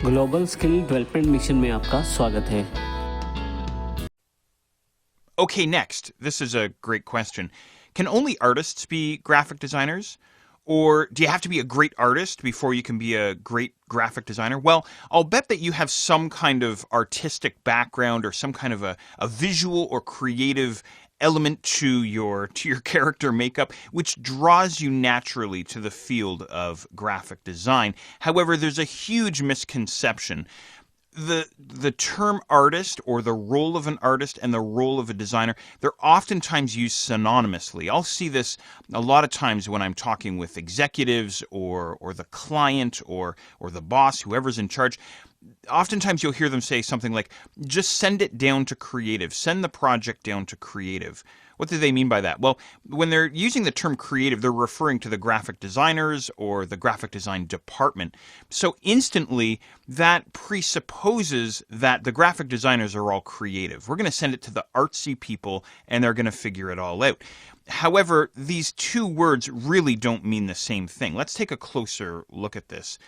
Global skill development mission में आपका स्वागत है। Okay, next. This is a great question. Can only artists be graphic designers? Or do you have to be a great artist before you can be a great graphic designer? Well, I'll bet that you have some kind of artistic background or some kind of a visual or creative element to your character makeup, which draws you naturally to the field of graphic design. However, there's a huge misconception. The term artist or the role of an artist and the role of a designer, they're oftentimes used synonymously. I'll see this a lot of times when I'm talking with executives or the client or the boss, whoever's in charge. Oftentimes you'll hear them say something like, just send it down to creative, send the project down to creative. What do they mean by that? Well, when they're using the term creative, they're referring to the graphic designers or the graphic design department. So instantly, that presupposes that the graphic designers are all creative. We're going to send it to the artsy people, and they're going to figure it all out. However, these two words really don't mean the same thing. Let's take a closer look at this.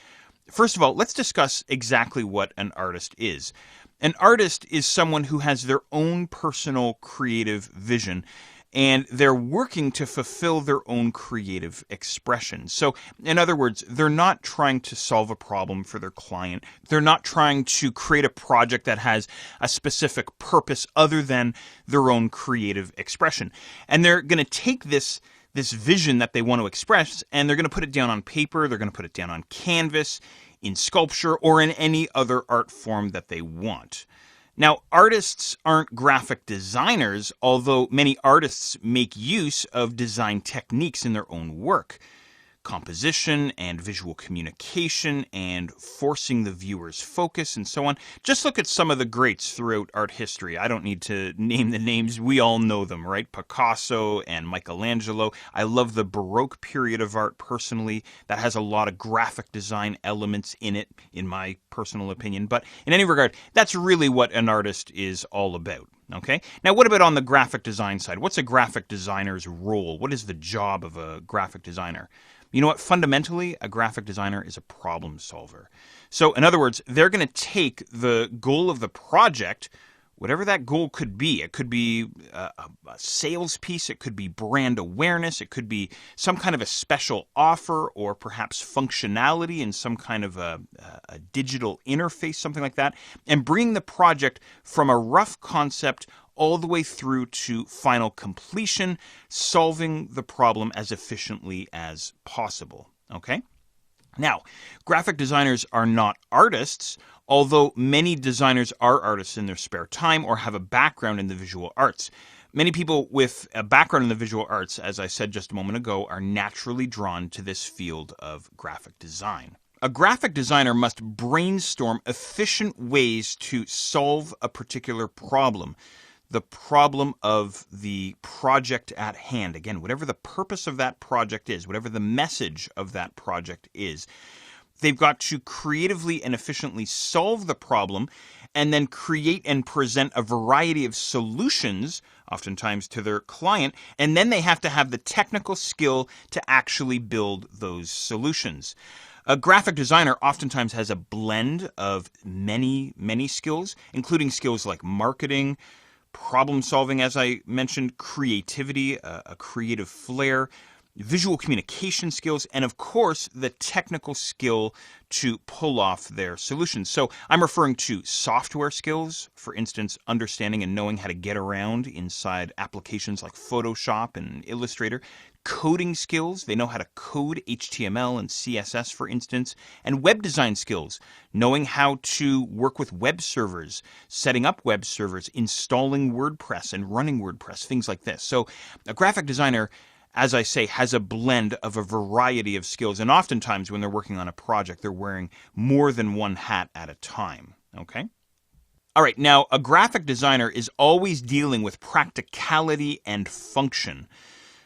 First of all, let's discuss exactly what an artist is. An artist is someone who has their own personal creative vision, and they're working to fulfill their own creative expression. So, in other words, they're not trying to solve a problem for their client. They're not trying to create a project that has a specific purpose other than their own creative expression. And they're going to take this vision that they want to express, and they're going to put it down on paper, they're going to put it down on canvas, in sculpture, or in any other art form that they want. Now, artists aren't graphic designers, although many artists make use of design techniques in their own work. Composition and visual communication and forcing the viewer's focus and so on. Just look at some of the greats throughout art history. I don't need to name the names. We all know them, right? Picasso and Michelangelo. I love the Baroque period of art personally. That has a lot of graphic design elements in it, in my personal opinion. But in any regard, that's really what an artist is all about. Okay? Now, what about on the graphic design side? What's a graphic designer's role? What is the job of a graphic designer? You know what? Fundamentally, a graphic designer is a problem solver. So, in other words, they're going to take the goal of the project, whatever that goal could be. It could be a sales piece. It could be brand awareness. It could be some kind of a special offer or perhaps functionality in some kind of a digital interface, something like that, and bring the project from a rough concept all the way through to final completion, solving the problem as efficiently as possible. Okay? Now, graphic designers are not artists, although many designers are artists in their spare time or have a background in the visual arts. Many people with a background in the visual arts, as I said just a moment ago, are naturally drawn to this field of graphic design. A graphic designer must brainstorm efficient ways to solve a particular problem. The problem of the project at hand. Again, whatever the purpose of that project is, whatever the message of that project is, they've got to creatively and efficiently solve the problem and then create and present a variety of solutions, oftentimes to their client, and then they have to have the technical skill to actually build those solutions. A graphic designer oftentimes has a blend of many, many skills, including skills like marketing, problem solving, as I mentioned, creativity, a creative flair, visual communication skills, and of course, the technical skill to pull off their solutions. So I'm referring to software skills, for instance, understanding and knowing how to get around inside applications like Photoshop and Illustrator. Coding skills, they know how to code HTML and CSS, for instance, and web design skills, knowing how to work with web servers, setting up web servers, installing WordPress and running WordPress, things like this. So a graphic designer, as I say, has a blend of a variety of skills, and oftentimes when they're working on a project, they're wearing more than one hat at a time, okay? All right, now a graphic designer is always dealing with practicality and function.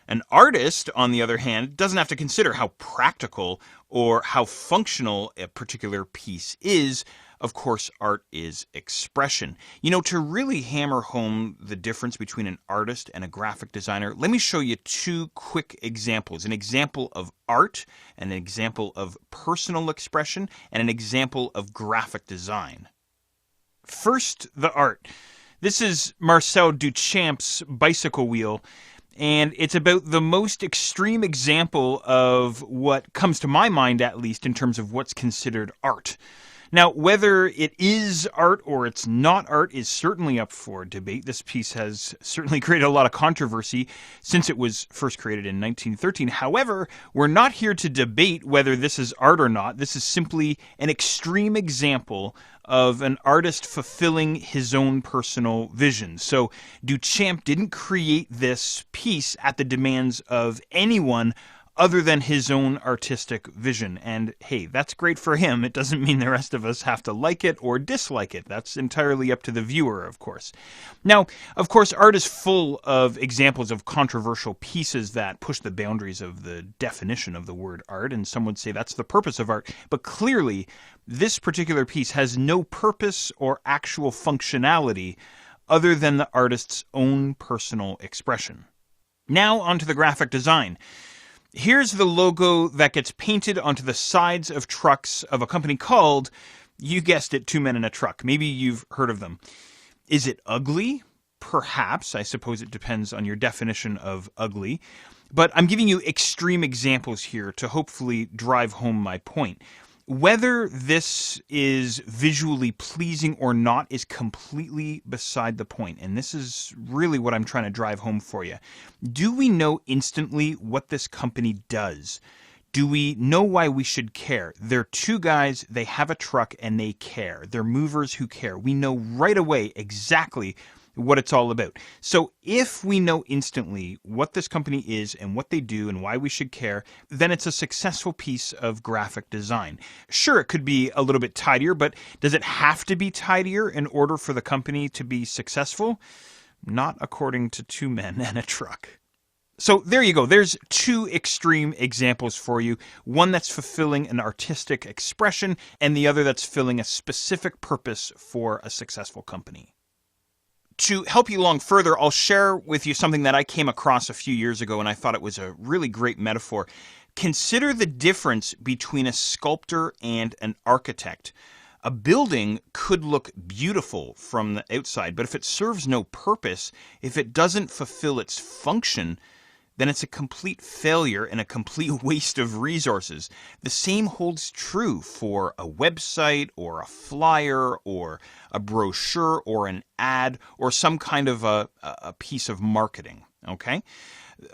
An artist, on the other hand, doesn't have to consider how practical or how functional a particular piece is, of course, art is expression. You know, to really hammer home the difference between an artist and a graphic designer, let me show you two quick examples. An example of art, and an example of personal expression, and an example of graphic design. First, the art. This is Marcel Duchamp's bicycle wheel, and it's about the most extreme example of what comes to my mind, at least, in terms of what's considered art. Now, whether it is art or it's not art is certainly up for debate. This piece has certainly created a lot of controversy since it was first created in 1913. However, we're not here to debate whether this is art or not. This is simply an extreme example of an artist fulfilling his own personal vision. So Duchamp didn't create this piece at the demands of anyone other than his own artistic vision. And hey, that's great for him. It doesn't mean the rest of us have to like it or dislike it. That's entirely up to the viewer, of course. Now, of course, art is full of examples of controversial pieces that push the boundaries of the definition of the word art, and some would say that's the purpose of art. But clearly, this particular piece has no purpose or actual functionality other than the artist's own personal expression. Now, onto the graphic design. Here's the logo that gets painted onto the sides of trucks of a company called, you guessed it, Two Men in a Truck. Maybe you've heard of them. Is it ugly? Perhaps. I suppose it depends on your definition of ugly. But I'm giving you extreme examples here to hopefully drive home my point. Whether this is visually pleasing or not is completely beside the point, and this is really what I'm trying to drive home for you. Do we know instantly what this company does? Do we know why we should care? They're two guys, they have a truck, and they care. They're movers who care. We know right away exactly what it's all about. So if we know instantly what this company is and what they do and why we should care, then it's a successful piece of graphic design. Sure, it could be a little bit tidier, but does it have to be tidier in order for the company to be successful? Not according to Two Men and a Truck. So there you go. There's two extreme examples for you. One that's fulfilling an artistic expression and the other that's filling a specific purpose for a successful company. To help you along further, I'll share with you something that I came across a few years ago, and I thought it was a really great metaphor. Consider the difference between a sculptor and an architect. A building could look beautiful from the outside, but if it serves no purpose, if it doesn't fulfill its function, then it's a complete failure and a complete waste of resources. The same holds true for a website or a flyer or a brochure or an ad or some kind of a piece of marketing, okay?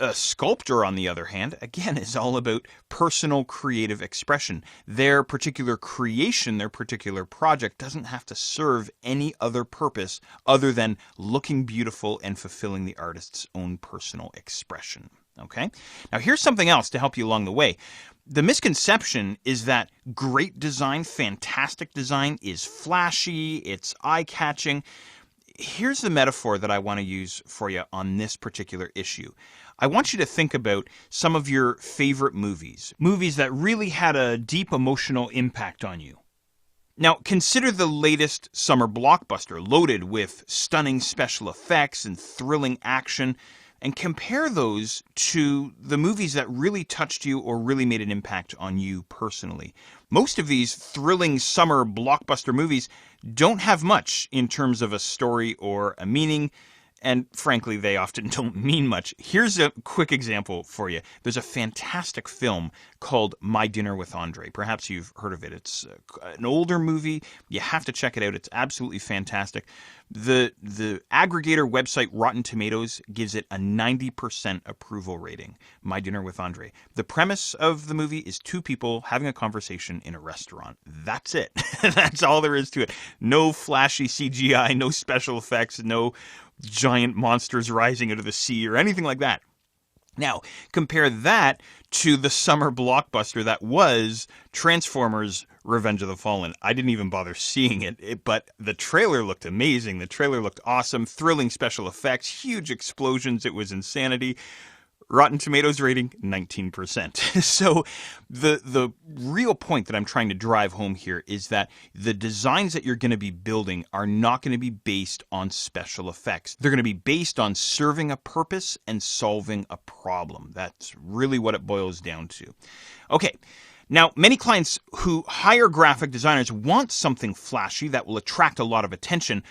A sculptor, on the other hand, again, is all about personal creative expression. Their particular creation, their particular project doesn't have to serve any other purpose other than looking beautiful and fulfilling the artist's own personal expression. Okay? Now, here's something else to help you along the way. The misconception is that great design, fantastic design is flashy, it's eye-catching. Here's the metaphor that I want to use for you on this particular issue. I want you to think about some of your favorite movies that really had a deep emotional impact on you. Now, consider the latest summer blockbuster loaded with stunning special effects and thrilling action, and compare those to the movies that really touched you or really made an impact on you personally. Most of these thrilling summer blockbuster movies don't have much in terms of a story or a meaning, and frankly, they often don't mean much. Here's a quick example for you. There's a fantastic film called My Dinner with Andre. Perhaps you've heard of it. It's an older movie. You have to check it out. It's absolutely fantastic. The aggregator website Rotten Tomatoes gives it a 90% approval rating. My Dinner with Andre. The premise of the movie is two people having a conversation in a restaurant. That's it. That's all there is to it. No flashy CGI, no special effects, no giant monsters rising out of the sea or anything like that. Now, compare that to the summer blockbuster that was Transformers Revenge of the Fallen. I didn't even bother seeing it, but the trailer looked amazing. The trailer looked awesome, thrilling special effects, huge explosions. It was insanity. Rotten Tomatoes rating, 19%. So the real point that I'm trying to drive home here is that the designs that you're going to be building are not going to be based on special effects. They're going to be based on serving a purpose and solving a problem. That's really what it boils down to. Okay. Now, many clients who hire graphic designers want something flashy that will attract a lot of attention.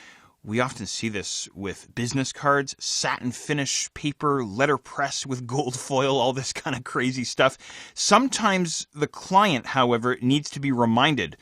We often see this with business cards, satin finish paper, letterpress with gold foil, all this kind of crazy stuff. Sometimes the client, however, needs to be reminded,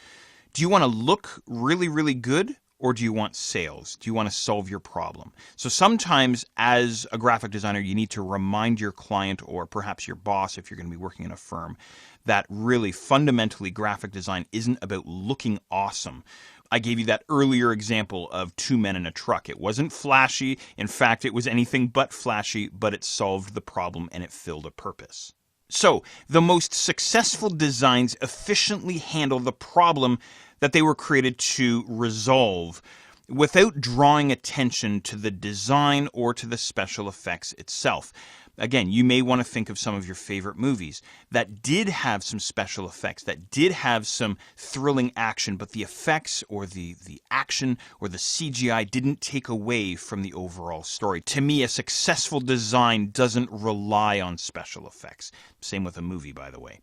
do you want to look really, really good? Or do you want sales? Do you want to solve your problem? So sometimes as a graphic designer, you need to remind your client or perhaps your boss, if you're going to be working in a firm, that really fundamentally graphic design isn't about looking awesome. I gave you that earlier example of two men in a truck. It wasn't flashy. In fact, it was anything but flashy, but it solved the problem and it filled a purpose. So the most successful designs efficiently handle the problem that they were created to resolve without drawing attention to the design or to the special effects itself. Again, you may want to think of some of your favorite movies that did have some special effects, that did have some thrilling action, but the effects or the action or the CGI didn't take away from the overall story. To me, a successful design doesn't rely on special effects. Same with a movie, by the way.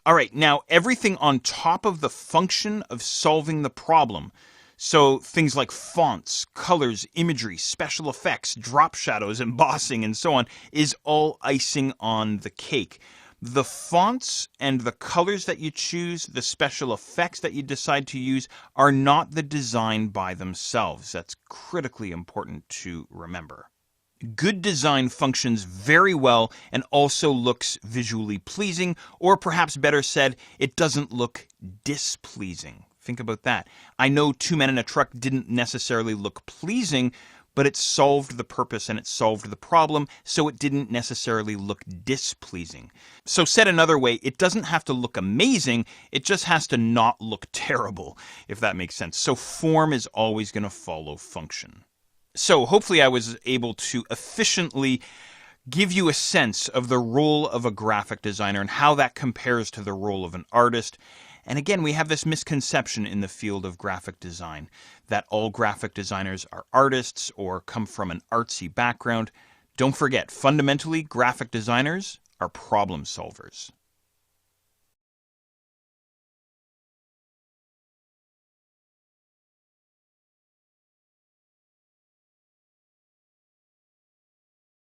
All right, now everything on top of the function of solving the problem. So things like fonts, colors, imagery, special effects, drop shadows, embossing, and so on is all icing on the cake. The fonts and the colors that you choose, the special effects that you decide to use are not the design by themselves. That's critically important to remember. Good design functions very well and also looks visually pleasing, or perhaps better said, it doesn't look displeasing. Think about that. I know Two Men in a Truck didn't necessarily look pleasing, but it solved the purpose and it solved the problem, so it didn't necessarily look displeasing. So said another way, it doesn't have to look amazing, it just has to not look terrible, if that makes sense. So form is always going to follow function. So hopefully I was able to efficiently give you a sense of the role of a graphic designer and how that compares to the role of an artist. And again, we have this misconception in the field of graphic design that all graphic designers are artists or come from an artsy background. Don't forget, fundamentally, graphic designers are problem solvers.